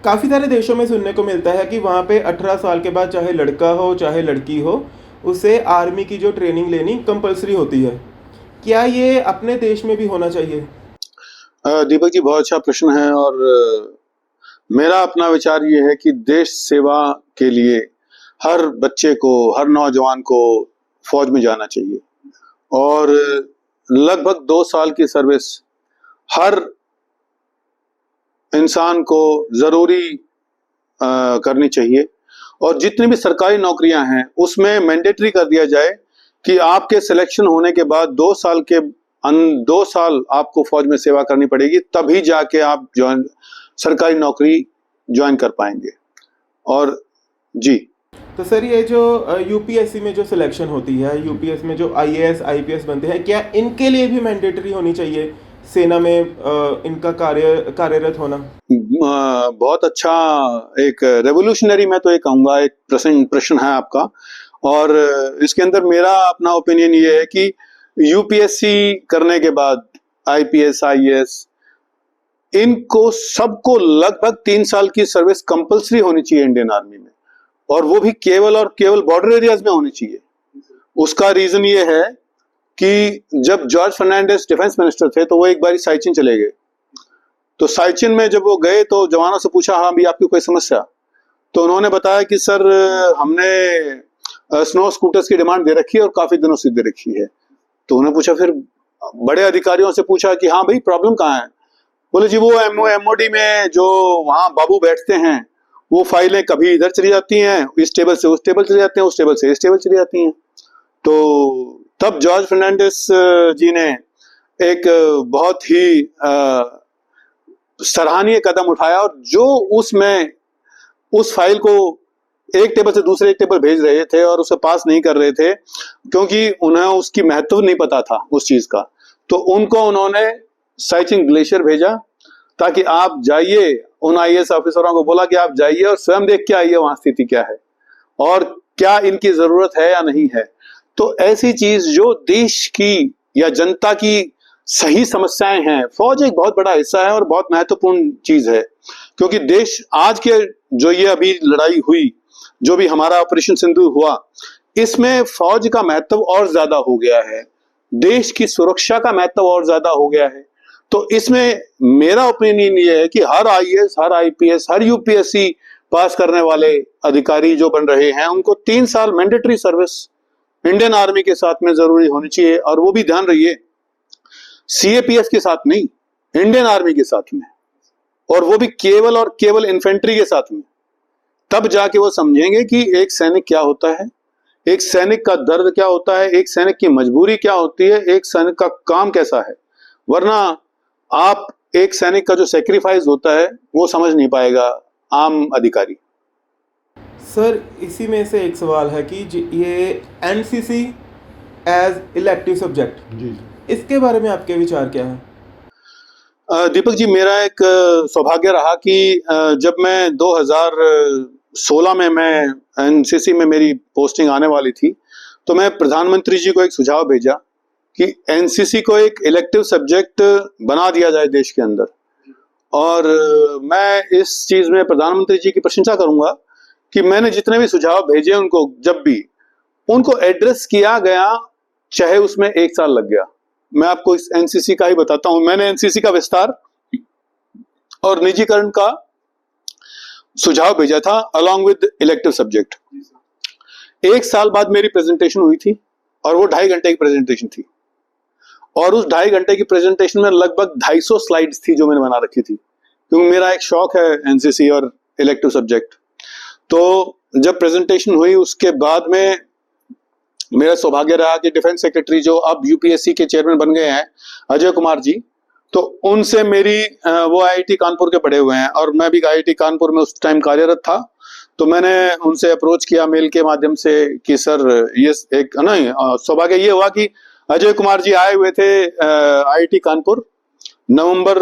काफ़ी सारे देशों में सुनने को मिलता है कि वहाँ पे 18 साल के बाद चाहे लड़का हो चाहे लड़की हो, उसे आर्मी की जो ट्रेनिंग लेनी कंपलसरी होती है। क्या ये अपने देश में भी होना चाहिए? दीपक जी, बहुत अच्छा प्रश्न है। और मेरा अपना विचार ये है कि देश सेवा के लिए हर बच्चे को, हर नौजवान को फौज में जाना चाहिए। और लगभग 2 साल की सर्विस हर इंसान को जरूरी करनी चाहिए। और जितनी भी सरकारी नौकरियां हैं उसमें मैंडेटरी कर दिया जाए कि आपके सिलेक्शन होने के बाद 2 साल आपको फौज में सेवा करनी पड़ेगी, तभी जाके आप सरकारी नौकरी ज्वाइन कर पाएंगे। और जी, तो सर ये जो यूपीएससी में जो सिलेक्शन होती है, यूपीएससी में जो आईएएस आईपीएस बनते हैं, क्या इनके लिए भी मैंडेटरी होनी चाहिए सेना में इनका कार्यरत होना? बहुत अच्छा, एक रेवोल्यूशनरी मैं तो ये कहूँगा एक प्रश्न है आपका। और इसके अंदर मेरा अपना ओपिनियन ये है कि यूपीएससी करने के बाद आईपीएस आईएएस इनको सबको लगभग 3 साल की सर्विस कंपलसरी होनी चाहिए इंडियन आर्मी में, और वो भी केवल और केवल बॉर्डर एरियाज में होनी चाहिए। उसका रीजन ये है कि जब जॉर्ज फर्नांडिस डिफेंस मिनिस्टर थे तो वो एक बार साइचिन चले गए। तो साइचिन में जब वो गए तो जवानों से पूछा, हाँ भी आपकी कोई समस्या? तो उन्होंने बताया कि सर हमने स्नो स्कूटर्स की डिमांड दे रखी है और काफी दिनों से दे रखी है। तो उन्होंने पूछा, फिर बड़े अधिकारियों से पूछा कि हाँ भाई प्रॉब्लम कहाँ है? बोले जी वो एमओडी में जो वहां बाबू बैठते हैं वो फाइलें कभी इधर चली जाती हैं, इस टेबल से उस टेबल चली जाती हैं, उस टेबल से इस टेबल चली जाती हैं। तो तब जॉर्ज फर्नांडिस जी ने एक बहुत ही सराहनीय कदम उठाया और जो उसमें उस फाइल को एक टेबल से दूसरे एक टेबल भेज रहे थे और उसे पास नहीं कर रहे थे क्योंकि उन्हें उसकी महत्व नहीं पता था उस चीज का, तो उनको उन्होंने साइचिंग ग्लेशियर भेजा ताकि आप जाइए, उन आईएएस ऑफिसरों को बोला कि आप जाइए और स्वयं देख के आइए वहां स्थिति क्या है और क्या इनकी जरूरत है या नहीं है। तो ऐसी चीज जो देश की या जनता की सही समस्याएं हैं, फौज एक बहुत बड़ा हिस्सा है और बहुत महत्वपूर्ण चीज है क्योंकि देश आज के जो ये अभी लड़ाई हुई, जो भी हमारा ऑपरेशन सिंदूर हुआ, इसमें फौज का महत्व और ज्यादा हो गया है, देश की सुरक्षा का महत्व और ज्यादा हो गया है। तो इसमें मेरा ओपिनियन ये है कि हर आईएएस, हर आईपीएस, हर यूपीएससी पास करने वाले अधिकारी जो बन रहे हैं उनको 3 साल मैंडेटरी सर्विस इंडियन आर्मी के साथ में जरूरी होनी चाहिए और वो भी ध्यान रहिए सीएपीएफ के साथ नहीं, इंडियन आर्मी के साथ में, और वो भी केवल और केवल इन्फेंट्री के साथ में। तब जाके वो समझेंगे कि एक सैनिक क्या होता है, एक सैनिक का दर्द क्या होता है, एक सैनिक की मजबूरी क्या होती है, एक सैनिक का काम कैसा है। वरना आप एक सैनिक का जो सेक्रीफाइस होता है वो समझ नहीं पाएगा आम अधिकारी। सर इसी में से एक सवाल है कि ये एनसीसी एज इलेक्टिव सब्जेक्ट जी, इसके बारे में आपके विचार क्या है? दीपक जी, मेरा एक सौभाग्य रहा कि जब मैं 2016 में मैं एनसीसी में मेरी पोस्टिंग आने वाली थी तो मैं प्रधानमंत्री जी को एक सुझाव भेजा कि एनसीसी को एक इलेक्टिव सब्जेक्ट बना दिया जाए देश के अंदर। और मैं इस चीज में प्रधानमंत्री जी की प्रशंसा करूंगा कि मैंने जितने भी सुझाव भेजे उनको, जब भी उनको एड्रेस किया गया, चाहे उसमें 1 साल लग गया। मैं आपको इस एनसीसी का ही बताता हूं। मैंने एनसीसी का विस्तार और निजीकरण का सुझाव भेजा था अलॉन्ग विद इलेक्टिव सब्जेक्ट। 1 साल बाद मेरी प्रेजेंटेशन हुई थी और वो 2.5 घंटे की प्रेजेंटेशन थी और उस 2.5 घंटे की प्रेजेंटेशन में लगभग 250 स्लाइड्स थी जो मैंने बना रखी थी, क्योंकि मेरा एक शौक है एनसीसी और इलेक्टिव सब्जेक्ट। तो जब प्रेजेंटेशन हुई उसके बाद में मेरा सौभाग्य रहा कि डिफेंस सेक्रेटरी जो अब यूपीएससी के चेयरमैन बन गए हैं, अजय कुमार जी, तो उनसे मेरी वो आईआईटी कानपुर के पढ़े हुए हैं और मैं भी आईआईटी कानपुर में उस टाइम कार्यरत था। तो मैंने उनसे अप्रोच किया मेल के माध्यम से कि सर ये एक नहीं, सौभाग्य ये हुआ कि अजय कुमार जी आए हुए थे आईआईटी कानपुर, नवंबर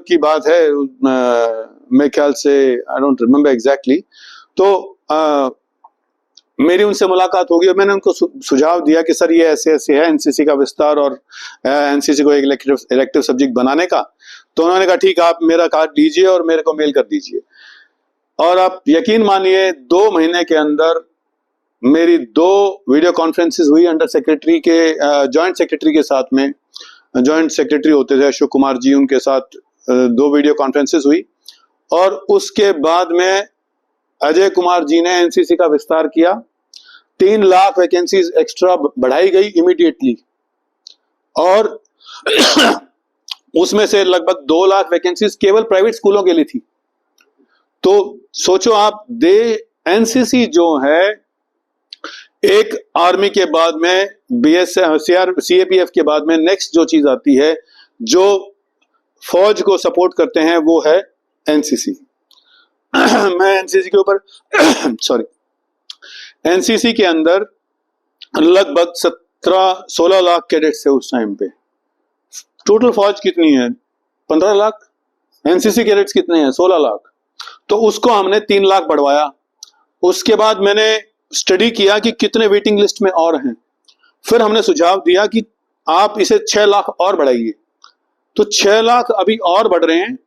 की बात है मेरे ख्याल से, आई डोंट रिमेम्बर एग्जैक्टली। तो मेरी उनसे मुलाकात होगी और मैंने उनको सुझाव दिया कि सर ये ऐसे ऐसे है एनसीसी का विस्तार और एनसीसी को एक इलेक्टिव सब्जेक्ट बनाने का। तो उन्होंने कहा ठीक, आप मेरा कार्ड लीजिए और मेरे को मेल कर दीजिए। और आप यकीन मानिए 2 महीने के अंदर मेरी 2 वीडियो कॉन्फ्रेंसेस हुई अंडर सेक्रेटरी के, जॉइंट सेक्रेटरी के साथ में। जॉइंट सेक्रेटरी होते थे अशोक कुमार जी, उनके साथ 2 वीडियो कॉन्फ्रेंसेस हुई और उसके बाद में अजय कुमार जी ने एनसीसी का विस्तार किया। 3 लाख वैकेंसीज एक्स्ट्रा बढ़ाई गई इमीडिएटली और उसमें से लगभग 2 लाख वैकेंसीज केवल प्राइवेट स्कूलों के लिए थी। तो सोचो आप, एनसीसी जो है एक आर्मी के बाद में सीएपीएफ के बाद में नेक्स्ट जो चीज आती है जो फौज को सपोर्ट करते हैं वो है एनसीसी। मैं एनसीसी के ऊपर सॉरी, एनसीसी के अंदर लगभग 16 लाख कैडेट्स थे उस टाइम पे। टोटल फौज कितनी है? 15 लाख। एनसीसी कैडेट्स कितने हैं? 16 लाख। तो उसको हमने 3 लाख बढ़वाया। उसके बाद मैंने स्टडी किया कि कितने वेटिंग लिस्ट में और हैं। फिर हमने सुझाव दिया कि आप इसे 6 लाख और बढ़ाइए। तो 6 लाख अभी और बढ़ रहे हैं।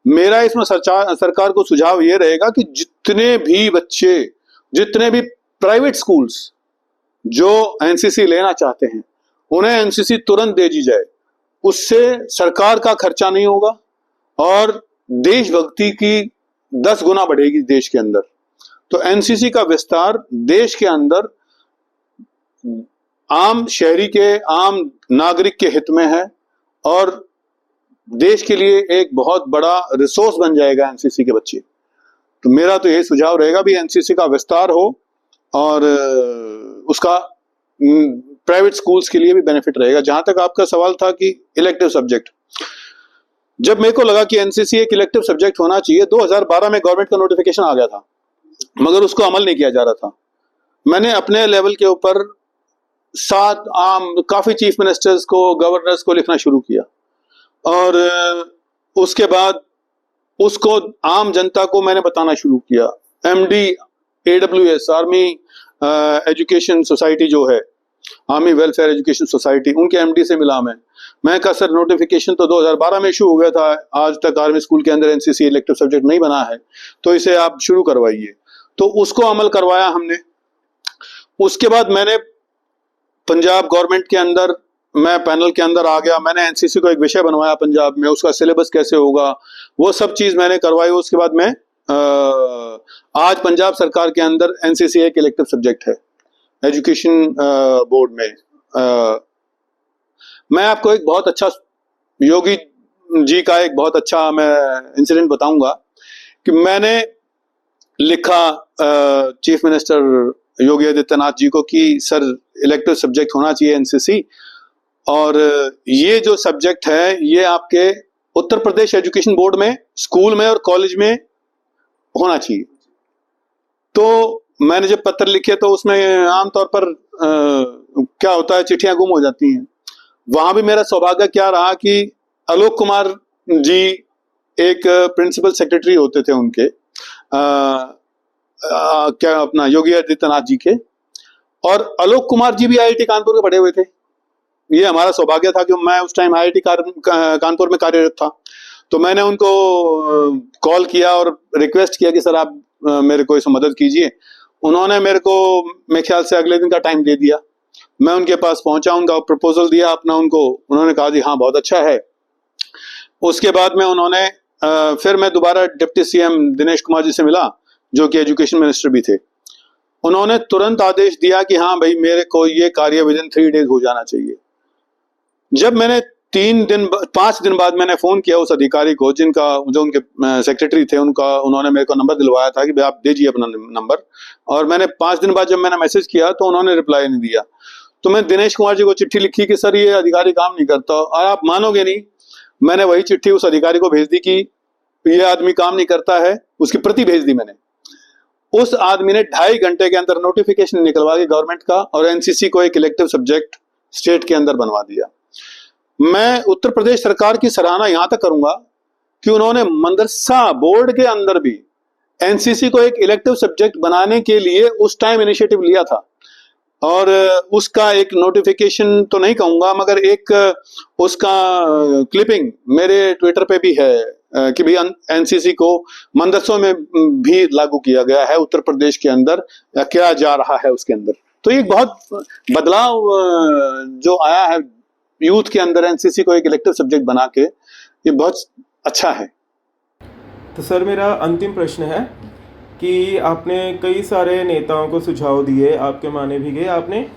मेरा इसमें सरकार को सुझाव ये रहेगा कि जितने भी बच्चे, जितने भी प्राइवेट स्कूल्स जो एनसीसी लेना चाहते हैं उन्हें एनसीसी तुरंत दे दी जाए। उससे सरकार का खर्चा नहीं होगा और देशभक्ति की 10 गुना बढ़ेगी देश के अंदर। तो एनसीसी का विस्तार देश के अंदर आम शहरी के, आम नागरिक के हित में है और देश के लिए एक बहुत बड़ा रिसोर्स बन जाएगा एनसीसी के बच्चे। तो मेरा तो यही सुझाव रहेगा भी एनसीसी का विस्तार हो और उसका प्राइवेट स्कूल्स के लिए भी बेनिफिट रहेगा। जहां तक आपका सवाल था कि इलेक्टिव सब्जेक्ट, जब मेरे को लगा कि एनसीसी एक इलेक्टिव सब्जेक्ट होना चाहिए, 2012 में गवर्नमेंट का नोटिफिकेशन आ गया था, मगर उसको अमल नहीं किया जा रहा था। मैंने अपने लेवल के ऊपर 7 काफी चीफ मिनिस्टर्स को, गवर्नर्स को लिखना शुरू किया और उसके बाद उसको आम जनता को मैंने बताना शुरू किया। MD AWS army education society जो है, आर्मी वेलफेयर एजुकेशन सोसाइटी, उनके MD से मिला मैं कहा सर नोटिफिकेशन तो 2012 में इशू हो गया था, आज तक आर्मी स्कूल के अंदर एनसीसी इलेक्टिव सब्जेक्ट नहीं बना है, तो इसे आप शुरू करवाइए। तो उसको अमल करवाया हमने। उसके बाद मैंने पंजाब गवर्नमेंट के अंदर, मैं पैनल के अंदर आ गया, मैंने एनसीसी को एक विषय बनवाया पंजाब में, उसका सिलेबस कैसे होगा वो सब चीज मैंने करवाई। उसके बाद मैं आज पंजाब सरकार के अंदर एनसीसी एक इलेक्टिव सब्जेक्ट है एजुकेशन बोर्ड में। मैं आपको एक बहुत अच्छा योगी जी का एक बहुत अच्छा मैं इंसिडेंट बताऊंगा कि मैंने लिखा चीफ मिनिस्टर योगी आदित्यनाथ जी को कि सर इलेक्टिव सब्जेक्ट होना चाहिए एनसीसी, और ये जो सब्जेक्ट है ये आपके उत्तर प्रदेश एजुकेशन बोर्ड में, स्कूल में और कॉलेज में होना चाहिए। तो मैंने जब पत्र लिखे तो उसमें आमतौर पर क्या होता है, चिट्ठियां गुम हो जाती हैं। वहां भी मेरा सौभाग्य क्या रहा कि आलोक कुमार जी एक प्रिंसिपल सेक्रेटरी होते थे उनके, क्या अपना योगी आदित्यनाथ जी के, और आलोक कुमार जी भी IIT कानपुर के पढ़े हुए थे। ये हमारा सौभाग्य था कि मैं उस टाइम IIT कानपुर में कार्यरत था। तो मैंने उनको कॉल किया और रिक्वेस्ट किया कि सर आप मेरे को इस मदद कीजिए। उन्होंने मेरे को मेरे ख्याल से अगले दिन का टाइम दे दिया। मैं उनके पास पहुंचा, उनका प्रपोजल दिया अपना उनको, उन्होंने कहा जी हाँ बहुत अच्छा है। उसके बाद में उन्होंने फिर मैं दोबारा डिप्टी CM दिनेश कुमार जी से मिला जो कि एजुकेशन मिनिस्टर भी थे। उन्होंने तुरंत आदेश दिया कि हाँ भाई मेरे को ये कार्य विदिन 3 डेज हो जाना चाहिए। जब मैंने 5 दिन बाद मैंने फोन किया उस अधिकारी को जो उनके सेक्रेटरी थे, उन्होंने मेरे को नंबर दिलवाया था कि भाई आप दीजिए अपना नंबर, और मैंने 5 दिन बाद जब मैंने मैसेज किया तो उन्होंने रिप्लाई नहीं दिया। तो मैं दिनेश कुमार जी को चिट्ठी लिखी कि सर ये अधिकारी काम नहीं करता, और आप मानोगे नहीं, मैंने वही चिट्ठी उस अधिकारी को भेज दी कि ये आदमी काम नहीं करता है, उसकी प्रति भेज दी मैंने। उस आदमी ने 2.5 घंटे के अंदर नोटिफिकेशन निकलवा के गवर्नमेंट का और एनसीसी को एक इलेक्टिव सब्जेक्ट स्टेट के अंदर बनवा दिया। मैं उत्तर प्रदेश सरकार की सराहना यहां तक करूंगा कि उन्होंने मदरसा बोर्ड के अंदर भी एनसीसी को एक इलेक्टिव सब्जेक्ट बनाने के लिए उस टाइम इनिशिएटिव लिया था, और उसका एक नोटिफिकेशन तो नहीं कहूंगा मगर एक उसका क्लिपिंग मेरे ट्विटर पे भी है कि भाई एनसीसी को मदरसों में भी लागू किया गया है उत्तर प्रदेश के अंदर, किया जा रहा है उसके अंदर। तो ये बहुत बदलाव जो आया है यूथ के अंदर एनसीसी को एक इलेक्टिव सब्जेक्ट बना के, ये बहुत अच्छा है। तो सर मेरा अंतिम प्रश्न है कि आपने कई सारे नेताओं को सुझाव दिए, आपके माने भी गए, आपने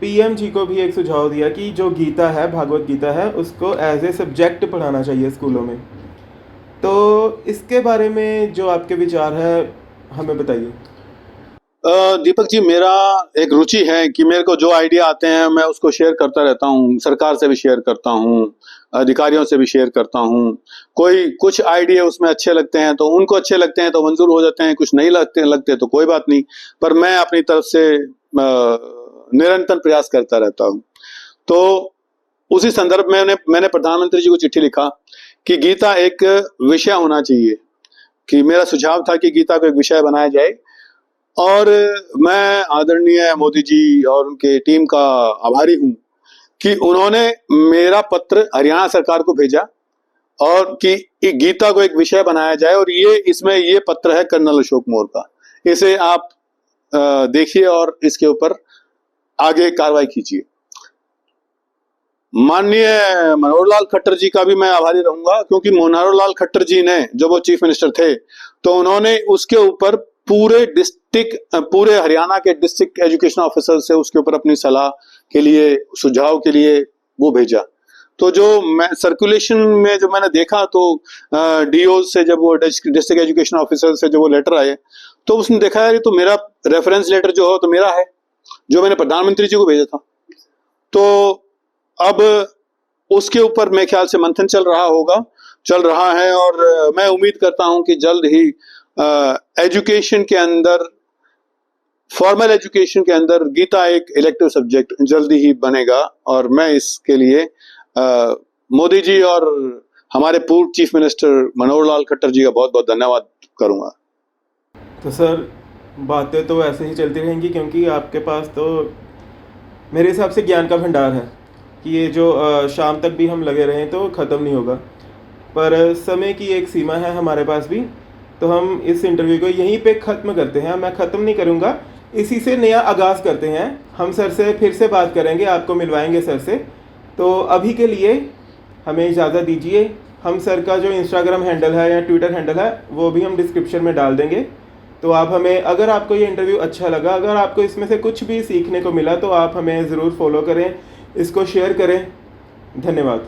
PM जी को भी एक सुझाव दिया कि जो गीता है, भागवत गीता है, उसको एज ए सब्जेक्ट पढ़ाना चाहिए स्कूलों में। तो इसके बारे में जो आपके विचार है हमें बताइए। दीपक जी, मेरा एक रुचि है कि मेरे को जो आइडिया आते हैं मैं उसको शेयर करता रहता हूँ, सरकार से भी शेयर करता हूँ, अधिकारियों से भी शेयर करता हूँ। कुछ आइडिया उसमें अच्छे लगते हैं तो उनको अच्छे लगते हैं तो मंजूर हो जाते हैं, कुछ नहीं लगते तो कोई बात नहीं, पर मैं अपनी तरफ से निरंतर प्रयास करता रहता हूँ। तो उसी संदर्भ में मैंने प्रधानमंत्री जी को चिट्ठी लिखा कि गीता एक विषय होना चाहिए, कि मेरा सुझाव था कि गीता को एक विषय बनाया जाए। और मैं आदरणीय मोदी जी और उनके टीम का आभारी हूं कि उन्होंने मेरा पत्र हरियाणा सरकार को भेजा और कि गीता को एक विषय बनाया जाए, और इसमें ये पत्र है कर्नल अशोक मोर का, इसे आप देखिए और इसके ऊपर आगे कार्रवाई कीजिए। माननीय मनोहर लाल खट्टर जी का भी मैं आभारी रहूंगा, क्योंकि मनोहर लाल खट्टर जी ने, जब वो चीफ मिनिस्टर थे, तो उन्होंने उसके ऊपर पूरे हरियाणा के डिस्ट्रिक्ट एजुकेशन ऑफिसर से उसके ऊपर अपनी सलाह के लिए, सुझाव के लिए वो भेजा। तो जो मैं सर्कुलेशन में जो मैंने देखा तो डीओ से जब वो डिस्ट्रिक्ट एजुकेशन ऑफिसर से जो वो लेटर आए तो उसने देखा यार ये तो मेरा रेफरेंस लेटर जो हो तो मेरा है जो मैंने प्रधानमंत्री जी को भेजा था। तो अब उसके ऊपर मेरे ख्याल से मंथन चल रहा है और मैं उम्मीद करता हूं कि जल्द ही एजुकेशन के अंदर, फॉर्मल एजुकेशन के अंदर गीता एक इलेक्टिव सब्जेक्ट जल्दी ही बनेगा और मैं इसके लिए मोदी जी और हमारे पूर्व चीफ मिनिस्टर मनोहर लाल खट्टर जी का बहुत बहुत धन्यवाद करूंगा। तो सर बातें तो ऐसे ही चलती रहेंगी क्योंकि आपके पास तो मेरे हिसाब से ज्ञान का भंडार है कि ये जो शाम तक भी हम लगे रहें तो ख़त्म नहीं होगा, पर समय की एक सीमा है हमारे पास भी। तो हम इस इंटरव्यू को यहीं पे ख़त्म करते हैं। मैं ख़त्म नहीं करूँगा, इसी से नया आगाज़ करते हैं। हम सर से फिर से बात करेंगे, आपको मिलवाएंगे सर से। तो अभी के लिए हमें इजाज़त दीजिए। हम सर का जो इंस्टाग्राम हैंडल है या ट्विटर हैंडल है वो भी हम डिस्क्रिप्शन में डाल देंगे। तो आप हमें, अगर आपको ये इंटरव्यू अच्छा लगा, अगर आपको इसमें से कुछ भी सीखने को मिला तो आप हमें ज़रूर फॉलो करें, इसको शेयर करें। धन्यवाद।